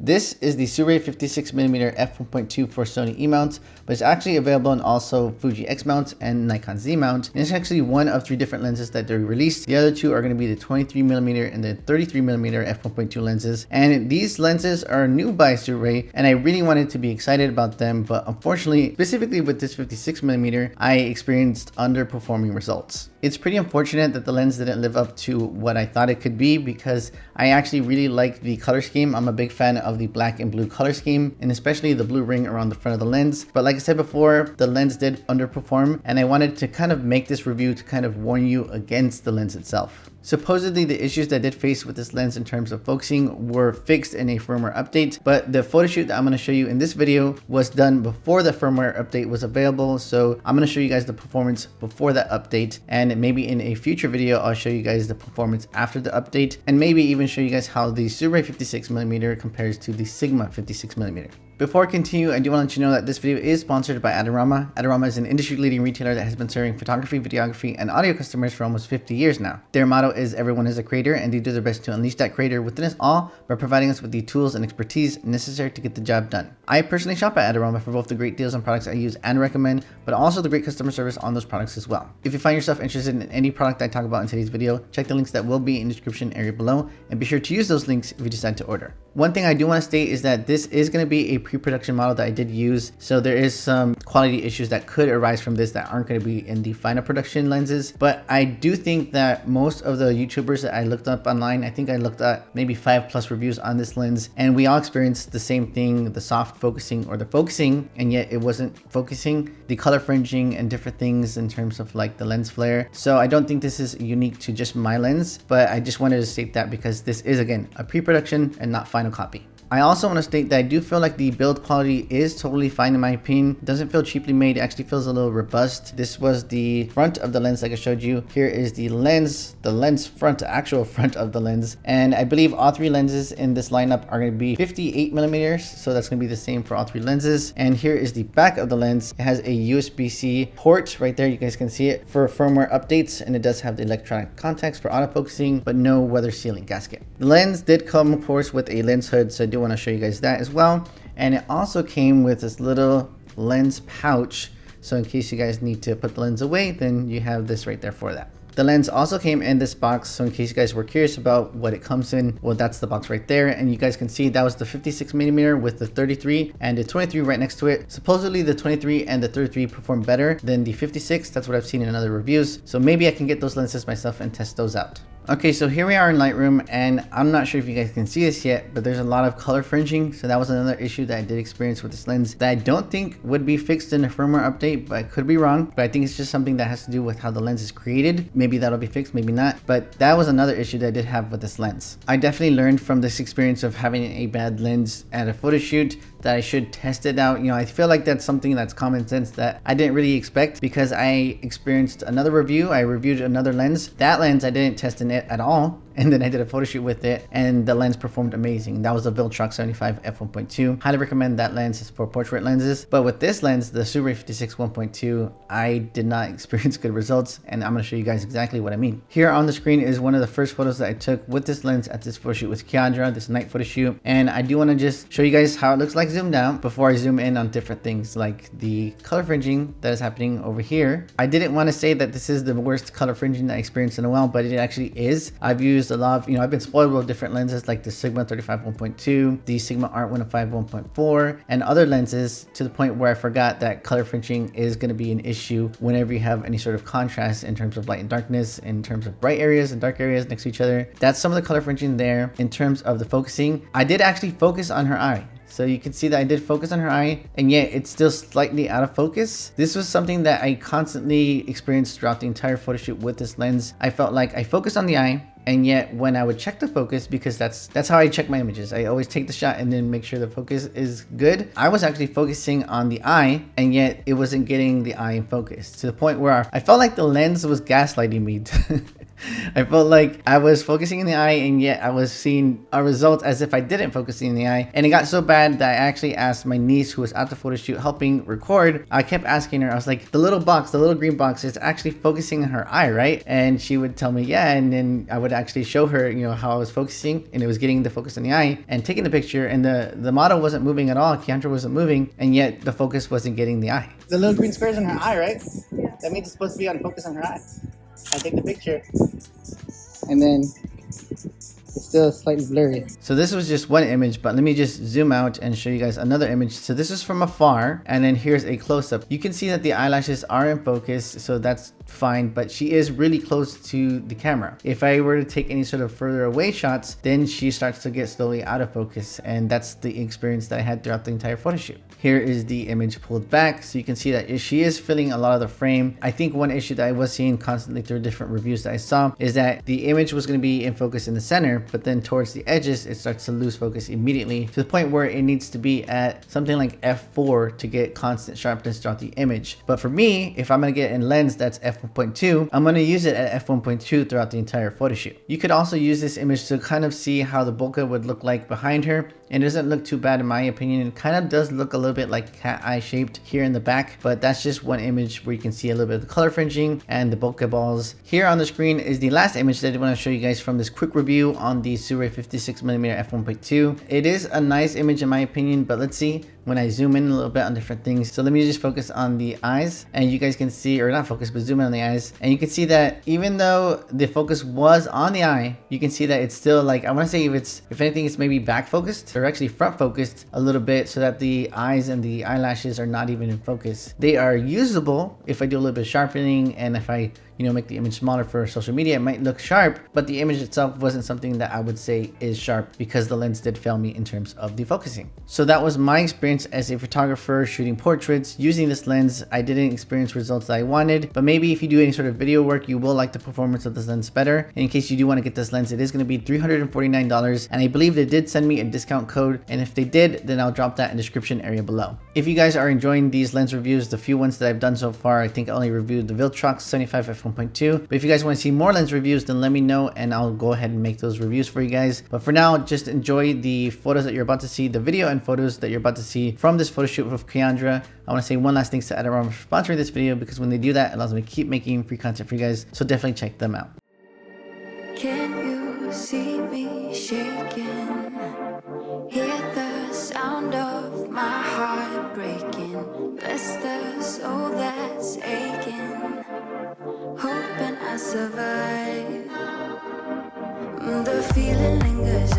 This is the Sirui 56mm f1.2 for Sony E mounts, but it's actually available in also Fuji X mounts and Nikon Z mount. And it's actually one of 3 different lenses that they released. The other 2 are going to be the 23mm and the 33mm f1.2 lenses. And these lenses are new by Sirui, and I really wanted to be excited about them, but unfortunately, specifically with this 56mm, I experienced underperforming results. It's pretty unfortunate that the lens didn't live up to what I thought it could be, because I actually really like the color scheme. I'm a big fan of the black and blue color scheme, and especially the blue ring around the front of the lens. But like I said before, the lens did underperform, and I wanted to kind of make this review to kind of warn you against the lens itself. Supposedly, the issues that I did face with this lens in terms of focusing were fixed in a firmware update, but the photo shoot that I'm going to show you in this video was done before the firmware update was available. So I'm going to show you guys the performance before that update, and maybe in a future video I'll show you guys the performance after the update, and maybe even show you guys how the Sirui 56mm compares to the Sigma 56mm. Before I continue, I do want to let you know that this video is sponsored by Adorama. Adorama is an industry-leading retailer that has been serving photography, videography, and audio customers for almost 50 years now. Their motto is everyone is a creator, and they do their best to unleash that creator within us all by providing us with the tools and expertise necessary to get the job done. I personally shop at Adorama for both the great deals on products I use and recommend, but also the great customer service on those products as well. If you find yourself interested in any product I talk about in today's video, check the links that will be in the description area below, and be sure to use those links if you decide to order. One thing I do want to state is that this is going to be a pre-production model that I did use, so there is some quality issues that could arise from this that aren't going to be in the final production lenses. But I do think that most of the YouTubers that I looked up online, I think I looked at maybe 5+ reviews on this lens, and we all experienced the same thing: the soft focusing or the focusing, and yet it wasn't focusing, the color fringing and different things in terms of like the lens flare. So I don't think this is unique to just my lens, but I just wanted to state that because this is, again, a pre-production and not final copy. I also want to state that I do feel like the build quality is totally fine in my opinion. It doesn't feel cheaply made. It actually feels a little robust. This was the front of the lens like I showed you. Here is the lens front, actual front of the lens. And I believe all 3 lenses in this lineup are going to be 58mm. So that's going to be the same for all 3 lenses. And here is the back of the lens. It has a USB-C port right there. You guys can see it for firmware updates. And it does have the electronic contacts for autofocusing, but no weather sealing gasket. The lens did come, of course, with a lens hood. So I do want to show you guys that as well. And it also came with this little lens pouch, so in case you guys need to put the lens away, then you have this right there for that. The lens also came in this box, so in case you guys were curious about what it comes in, well, that's the box right there. And you guys can see that was the 56mm with the 33 and the 23 right next to it. Supposedly the 23 and the 33 perform better than the 56. That's what I've seen in other reviews. So maybe I can get those lenses myself and test those out. Okay, so here we are in Lightroom, and I'm not sure if you guys can see this yet, but there's a lot of color fringing. So that was another issue that I did experience with this lens that I don't think would be fixed in a firmware update, but I could be wrong. But I think it's just something that has to do with how the lens is created. Maybe that'll be fixed, maybe not. But that was another issue that I did have with this lens. I definitely learned from this experience of having a bad lens at a photo shoot that I should test it out. You know, I feel like that's something that's common sense that I didn't really expect, because I experienced another review. I reviewed another lens. That lens I didn't test in it at all, and then I did a photo shoot with it, and the lens performed amazing. That was the Viltrox 75 f1.2. Highly recommend that lens for portrait lenses. But with this lens, the Sirui 56 1.2, I did not experience good results, and I'm going to show you guys exactly what I mean. Here on the screen is one of the first photos that I took with this lens at this photo shoot with Kiandra, this night photo shoot. And I do want to just show you guys how it looks like zoomed out before I zoom in on different things like the color fringing that is happening over here. I didn't want to say that this is the worst color fringing that I experienced in a while, but it actually is. I've used a lot of, I've been spoiled with different lenses like the Sigma 35 1.2, the Sigma Art 105 1.4, and other lenses, to the point where I forgot that color fringing is going to be an issue whenever you have any sort of contrast in terms of light and darkness, in terms of bright areas and dark areas next to each other. That's some of the color fringing there. In terms of the focusing, I did actually focus on her eye. So you can see that I did focus on her eye, and yet it's still slightly out of focus. This was something that I constantly experienced throughout the entire photo shoot with this lens. I felt like I focused on the eye, and yet when I would check the focus, because that's how I check my images, I always take the shot and then make sure the focus is good. I was actually focusing on the eye, and yet it wasn't getting the eye in focus, to the point where I felt like the lens was gaslighting me. I felt like I was focusing in the eye, and yet I was seeing a result as if I didn't focus in the eye. And it got so bad that I actually asked my niece, who was at the photo shoot helping record. I kept asking her, I was like, the little box, the little green box is actually focusing on her eye, right? And she would tell me, yeah. And then I would actually show her, you know, how I was focusing, and it was getting the focus on the eye and taking the picture. And the model wasn't moving at all. Keandra wasn't moving, and yet the focus wasn't getting the eye. The little green squares in her eye, right? Yeah. That means it's supposed to be on focus on her eye. I take the picture, and then it's still slightly blurry. So this was just one image, but let me just zoom out and show you guys another image. So this is from afar, and then here's a close-up. You can see that the eyelashes are in focus, so that's fine, but she is really close to the camera. If I were to take any sort of further away shots, then she starts to get slowly out of focus, and that's the experience that I had throughout the entire photo shoot. Here is the image pulled back, so you can see that she is filling a lot of the frame. I think one issue that I was seeing constantly through different reviews that I saw is that the image was going to be in focus in the center, but then towards the edges, it starts to lose focus immediately to the point where it needs to be at something like f4 to get constant sharpness throughout the image. But for me, if I'm going to get in lens that's f1.2, I'm going to use it at f1.2 throughout the entire photo shoot. You could also use this image to kind of see how the bokeh would look like behind her. It doesn't look too bad in my opinion. It kind of does look a little bit like cat eye shaped here in the back, but that's just one image where you can see a little bit of the color fringing and the bokeh balls. Here on the screen is the last image that I want to show you guys from this quick review on the Sirui 56mm f1.2. It is a nice image in my opinion, but let's see when I zoom in a little bit on different things. So let me just focus on the eyes, and you guys can see, or not focus, but zoom in on the eyes, and you can see that even though the focus was on the eye, you can see that it's still like, I want to say if anything, it's maybe back focused or actually front focused a little bit, so that the eyes and the eyelashes are not even in focus. They are usable if I do a little bit of sharpening, and if I make the image smaller for social media, it might look sharp, but the image itself wasn't something that I would say is sharp because the lens did fail me in terms of the focusing. So that was my experience as a photographer shooting portraits using this lens. I didn't experience results that I wanted, but maybe if you do any sort of video work, you will like the performance of this lens better. And in case you do want to get this lens, it is going to be $349, and I believe they did send me a discount code, and if they did, then I'll drop that in the description area below. If you guys are enjoying these lens reviews, the few ones that I've done so far, I think I only reviewed the Viltrox 75 f1.2, but if you guys want to see more lens reviews, then let me know and I'll go ahead and make those reviews for you guys. But for now, just enjoy the photos that you're about to see, the video and photos that you're about to see from this photo shoot with Keandra. I want to say one last thing to Adorama for sponsoring this video, because when they do that, it allows me to keep making free content for you guys, so definitely check them out. Can you see me shaking? Hear the sound of my heart breaking. Bless the soul that's aching, hoping I survive. The feeling lingers